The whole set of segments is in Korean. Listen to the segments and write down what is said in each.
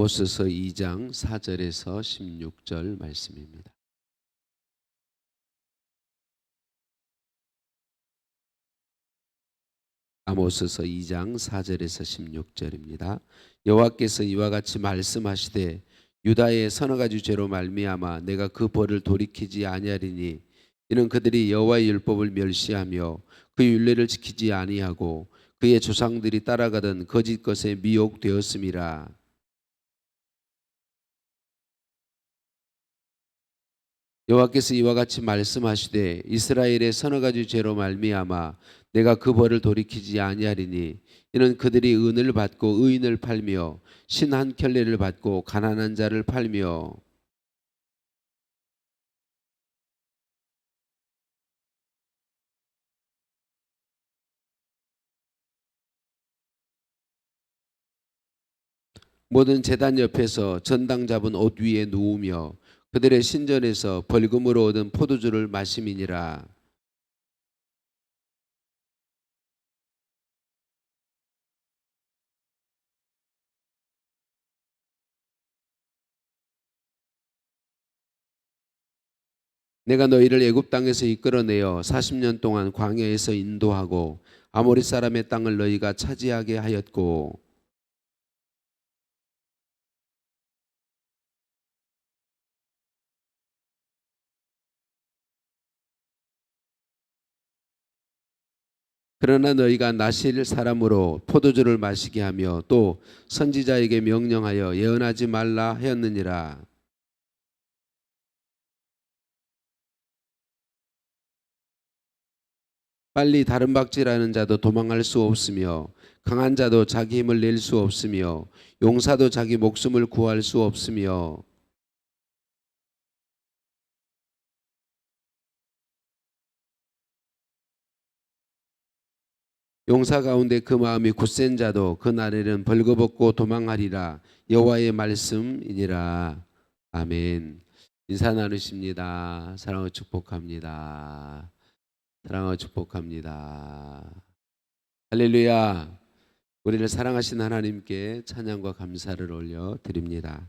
아모스서 2장 4절에서 16절 말씀입니다. 아모스서 2장 4절에서 16절입니다. 여호와께서 이와 같이 말씀하시되 유다의 서너 가지 죄로 말미암아 내가 그 벌을 돌이키지 아니하리니 이는 그들이 여호와의 율법을 멸시하며 그 율례를 지키지 아니하고 그의 조상들이 따라가던 거짓 것에 미혹되었음이라. 여호와께서 이와 같이 말씀하시되 이스라엘의 서너 가지 죄로 말미암아 내가 그 벌을 돌이키지 아니하리니 이는 그들이 은을 받고 의인을 팔며 신 한 켤레를 받고 가난한 자를 팔며 모든 제단 옆에서 전당 잡은 옷 위에 누우며 그들의 신전에서 벌금으로 얻은 포도주를 마심이니라. 내가 너희를 애굽 땅에서 이끌어내어 40년 동안 광야에서 인도하고 아모리 사람의 땅을 너희가 차지하게 하였고 그러나 너희가 나실 사람으로 포도주를 마시게 하며 또 선지자에게 명령하여 예언하지 말라 하였느니라. 빨리 다른 박질하는 자도 도망할 수 없으며 강한 자도 자기 힘을 낼 수 없으며 용사도 자기 목숨을 구할 수 없으며 용사 가운데 그 마음이 굳센 자도 그 날에는 벌거벗고 도망하리라. 여호와의 말씀이니라. 아멘. 인사 나누십니다. 사랑을 축복합니다. 사랑을 축복합니다. 할렐루야. 우리를 사랑하신 하나님께 찬양과 감사를 올려 드립니다.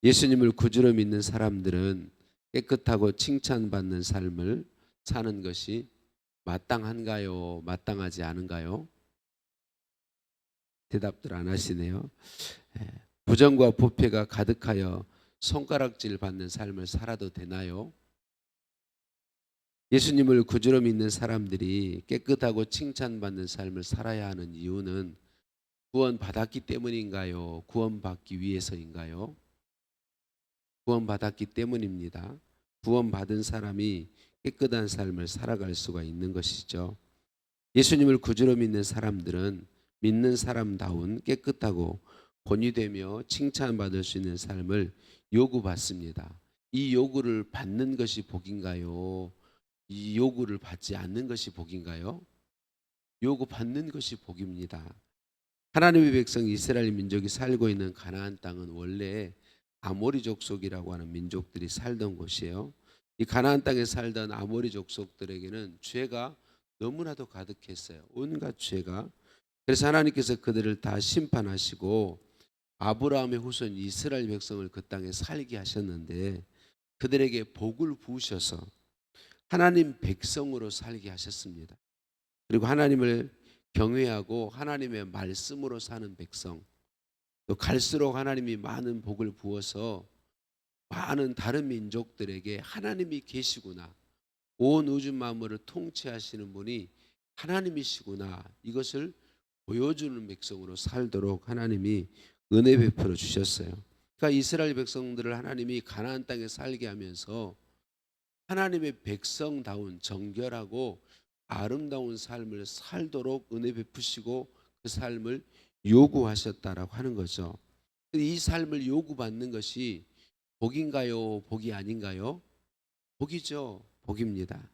예수님을 구주로 믿는 사람들은 깨끗하고 칭찬받는 삶을 사는 것이 마땅한가요? 마땅하지 않은가요? 대답들 안 하시네요. 부정과 부패가 가득하여 손가락질 받는 삶을 살아도 되나요? 예수님을 구주로 믿는 사람들이 깨끗하고 칭찬받는 삶을 살아야 하는 이유는 구원받았기 때문인가요? 구원받기 위해서인가요? 구원받았기 때문입니다. 구원받은 사람이 깨끗한 삶을 살아갈 수가 있는 것이죠. 예수님을 구주로 믿는 사람들은 믿는 사람다운 깨끗하고 본이 되며 칭찬받을 수 있는 삶을 요구받습니다. 이 요구를 받는 것이 복인가요? 이 요구를 받지 않는 것이 복인가요? 요구받는 것이 복입니다. 하나님의 백성 이스라엘 민족이 살고 있는 가나안 땅은 원래 아모리 족속이라고 하는 민족들이 살던 곳이에요. 이 가나안 땅에 살던 아모리 족속들에게는 죄가 너무나도 가득했어요. 온갖 죄가. 그래서 하나님께서 그들을 다 심판하시고 아브라함의 후손 이스라엘 백성을 그 땅에 살게 하셨는데 그들에게 복을 부으셔서 하나님 백성으로 살게 하셨습니다. 그리고 하나님을 경외하고 하나님의 말씀으로 사는 백성, 또 갈수록 하나님이 많은 복을 부어서 많은 다른 민족들에게 하나님이 계시구나, 온 우주 만물을 통치하시는 분이 하나님이시구나, 이것을 보여주는 백성으로 살도록 하나님이 은혜 베풀어 주셨어요. 그러니까 이스라엘 백성들을 하나님이 가나안 땅에 살게 하면서 하나님의 백성다운 정결하고 아름다운 삶을 살도록 은혜 베푸시고 그 삶을 요구하셨다라고 하는 거죠. 이 삶을 요구받는 것이 복인가요? 복이 아닌가요? 복이죠. 복입니다.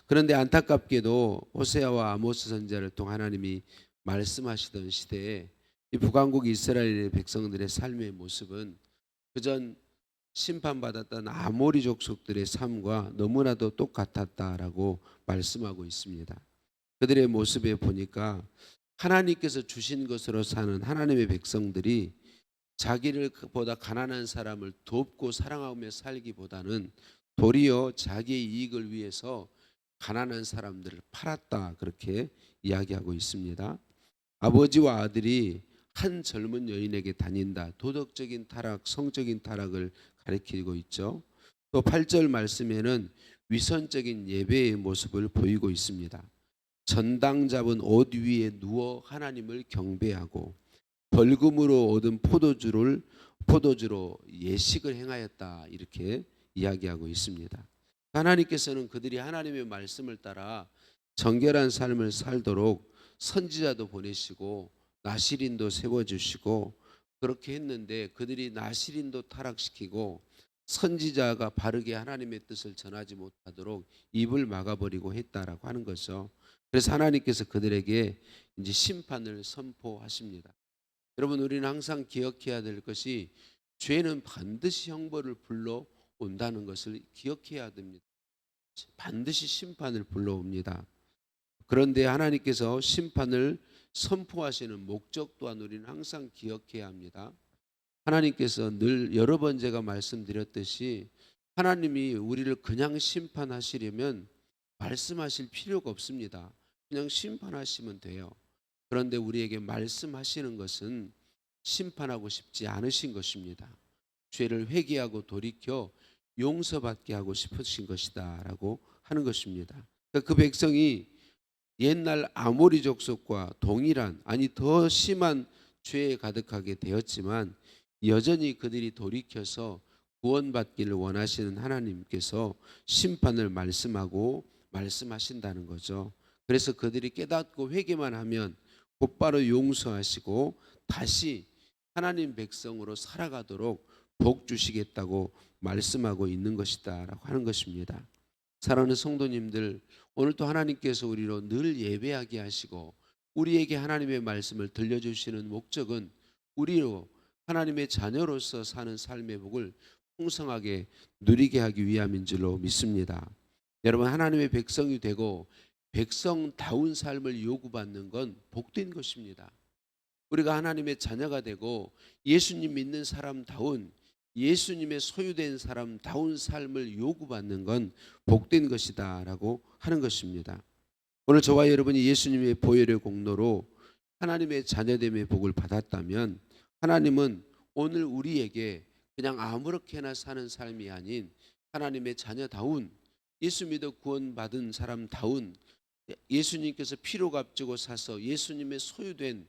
그런데 안타깝게도 호세아와 아모스 선지자를 통해 하나님이 말씀하시던 시대에 이 북왕국 이스라엘의 백성들의 삶의 모습은 그전 심판받았던 아모리 족속들의 삶과 너무나도 똑같았다라고 말씀하고 있습니다. 그들의 모습에 보니까 하나님께서 주신 것으로 사는 하나님의 백성들이 자기를 보다 가난한 사람을 돕고 사랑하며 살기보다는 도리어 자기의 이익을 위해서 가난한 사람들을 팔았다, 그렇게 이야기하고 있습니다. 아버지와 아들이 한 젊은 여인에게 다닌다. 도덕적인 타락, 성적인 타락을 가리키고 있죠. 또 8절 말씀에는 위선적인 예배의 모습을 보이고 있습니다. 전당 잡은 옷 위에 누워 하나님을 경배하고 벌금으로 얻은 포도주로 예식을 행하였다, 이렇게 이야기하고 있습니다. 하나님께서는 그들이 하나님의 말씀을 따라 정결한 삶을 살도록 선지자도 보내시고 나시린도 세워주시고 그렇게 했는데, 그들이 나시린도 타락시키고 선지자가 바르게 하나님의 뜻을 전하지 못하도록 입을 막아버리고 했다라고 하는 거죠. 그래서 하나님께서 그들에게 이제 심판을 선포하십니다. 여러분, 우리는 항상 기억해야 될 것이 죄는 반드시 형벌을 불러온다는 것을 기억해야 됩니다. 반드시 심판을 불러옵니다. 그런데 하나님께서 심판을 선포하시는 목적 또한 우리는 항상 기억해야 합니다. 하나님께서 늘 여러 번 제가 말씀드렸듯이 하나님이 우리를 그냥 심판하시려면 말씀하실 필요가 없습니다. 그냥 심판하시면 돼요. 그런데 우리에게 말씀하시는 것은 심판하고 싶지 않으신 것입니다. 죄를 회개하고 돌이켜 용서받게 하고 싶으신 것이다 라고 하는 것입니다. 그 백성이 옛날 아모리 족속과 동일한, 아니 더 심한 죄에 가득하게 되었지만 여전히 그들이 돌이켜서 구원받기를 원하시는 하나님께서 심판을 말씀하신다는 거죠. 그래서 그들이 깨닫고 회개만 하면 곧바로 용서하시고 다시 하나님 백성으로 살아가도록 복 주시겠다고 말씀하고 있는 것이다라고 하는 것입니다. 사랑하는 성도님들, 오늘도 하나님께서 우리로 늘 예배하게 하시고 우리에게 하나님의 말씀을 들려주시는 목적은 우리로 하나님의 자녀로서 사는 삶의 복을 풍성하게 누리게 하기 위함인 줄로 믿습니다. 여러분, 하나님의 백성이 되고 백성다운 삶을 요구받는 건 복된 것입니다. 우리가 하나님의 자녀가 되고 예수님 믿는 사람다운, 예수님의 소유된 사람다운 삶을 요구받는 건 복된 것이다 라고 하는 것입니다. 오늘 저와 여러분이 예수님의 보혈의 공로로 하나님의 자녀됨의 복을 받았다면 하나님은 오늘 우리에게 그냥 아무렇게나 사는 삶이 아닌 하나님의 자녀다운, 예수 믿어 구원받은 사람다운, 예수님께서 피로 값주고 사서 예수님의 소유된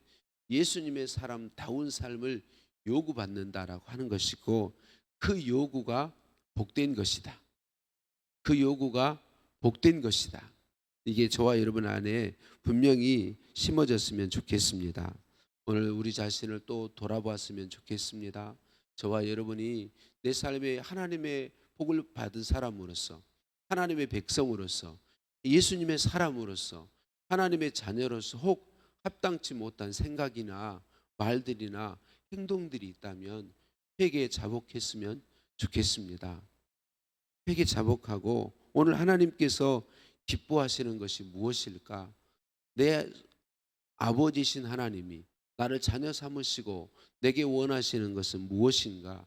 예수님의 사람다운 삶을 요구받는다라고 하는 것이고, 그 요구가 복된 것이다. 그 요구가 복된 것이다. 이게 저와 여러분 안에 분명히 심어졌으면 좋겠습니다. 오늘 우리 자신을 또 돌아보았으면 좋겠습니다. 저와 여러분이 내 삶에 하나님의 복을 받은 사람으로서, 하나님의 백성으로서, 예수님의 사람으로서, 하나님의 자녀로서 혹 합당치 못한 생각이나 말들이나 행동들이 있다면 회개에 자복했으면 좋겠습니다. 회개 자복하고 오늘 하나님께서 기뻐하시는 것이 무엇일까? 내 아버지신 하나님이 나를 자녀 삼으시고 내게 원하시는 것은 무엇인가?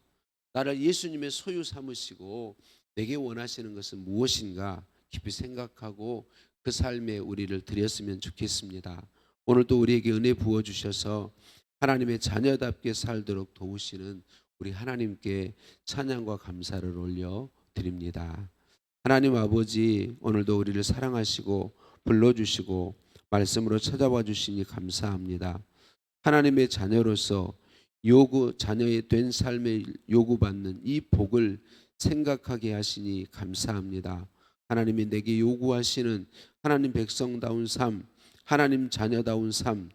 나를 예수님의 소유 삼으시고 내게 원하시는 것은 무엇인가? 깊이 생각하고 그 삶에 우리를 드렸으면 좋겠습니다. 오늘도 우리에게 은혜 부어주셔서 하나님의 자녀답게 살도록 도우시는 우리 하나님께 찬양과 감사를 올려드립니다. 하나님 아버지, 오늘도 우리를 사랑하시고 불러주시고 말씀으로 찾아와 주시니 감사합니다. 하나님의 자녀로서 자녀의 된 삶에 요구받는 이 복을 생각하게 하시니 감사합니다. 하나님이 내게 요구하시는 하나님 백성다운 삶, 하나님 자녀다운 삶,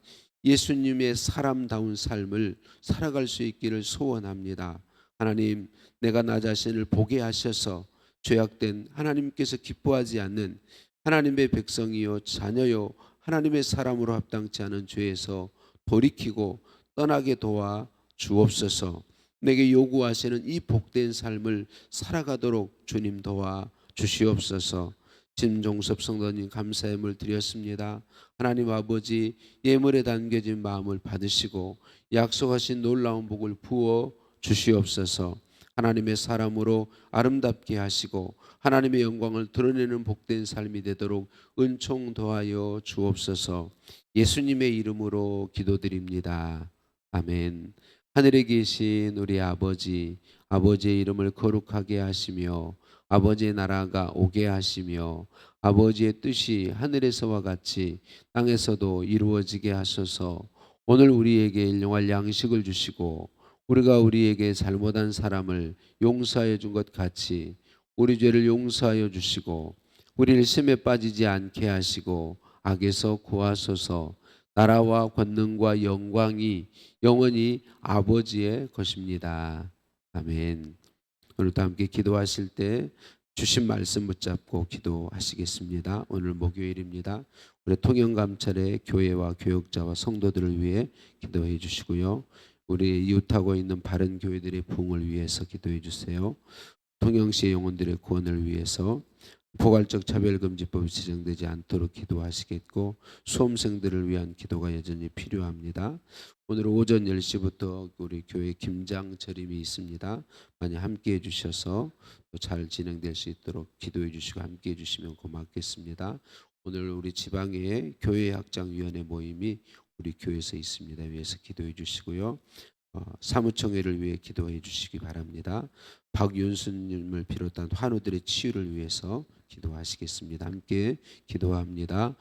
예수님의 사람다운 삶을 살아갈 수 있기를 소원합니다. 하나님, 내가 나 자신을 보게 하셔서 죄악된 하나님께서 기뻐하지 않는 하나님의 백성이요 자녀요 하나님의 사람으로 합당치 않은 죄에서 돌이키고 떠나게 도와 주옵소서. 내게 요구하시는 이 복된 삶을 살아가도록 주님 도와 주시옵소서. 진종섭 성도님 감사의 물 드렸습니다. 하나님 아버지, 예물에 담겨진 마음을 받으시고 약속하신 놀라운 복을 부어 주시옵소서. 하나님의 사람으로 아름답게 하시고 하나님의 영광을 드러내는 복된 삶이 되도록 은총 더하여 주옵소서. 예수님의 이름으로 기도드립니다. 아멘. 하늘에 계신 우리 아버지, 아버지의 이름을 거룩하게 하시며 아버지의 나라가 오게 하시며 아버지의 뜻이 하늘에서와 같이 땅에서도 이루어지게 하소서. 오늘 우리에게 일용할 양식을 주시고 우리가 우리에게 잘못한 사람을 용서하여 준 것 같이 우리 죄를 용서하여 주시고 우리를 시험에 빠지지 않게 하시고 악에서 구하소서. 나라와 권능과 영광이 영원히 아버지의 것입니다. 아멘. 오늘도 함께 기도하실 때 주신 말씀 붙잡고 기도하시겠습니다. 오늘 목요일입니다. 우리 통영감찰의 교회와 교역자와 성도들을 위해 기도해 주시고요. 우리 이웃하고 있는 바른 교회들의 부흥을 위해서 기도해 주세요. 통영시의 영혼들의 구원을 위해서 포괄적 차별금지법이 제정되지 않도록 기도하시겠고 수험생들을 위한 기도가 여전히 필요합니다. 오늘 오전 10시부터 우리 교회 김장 절임이 있습니다. 많이 함께해 주셔서 잘 진행될 수 있도록 기도해 주시고 함께해 주시면 고맙겠습니다. 오늘 우리 지방에 교회학장위원회 모임이 우리 교회에서 있습니다. 위해서 기도해 주시고요. 사무총회를 위해 기도해 주시기 바랍니다. 박윤수님을 비롯한 환우들의 치유를 위해서 기도하시겠습니다. 함께 기도합니다.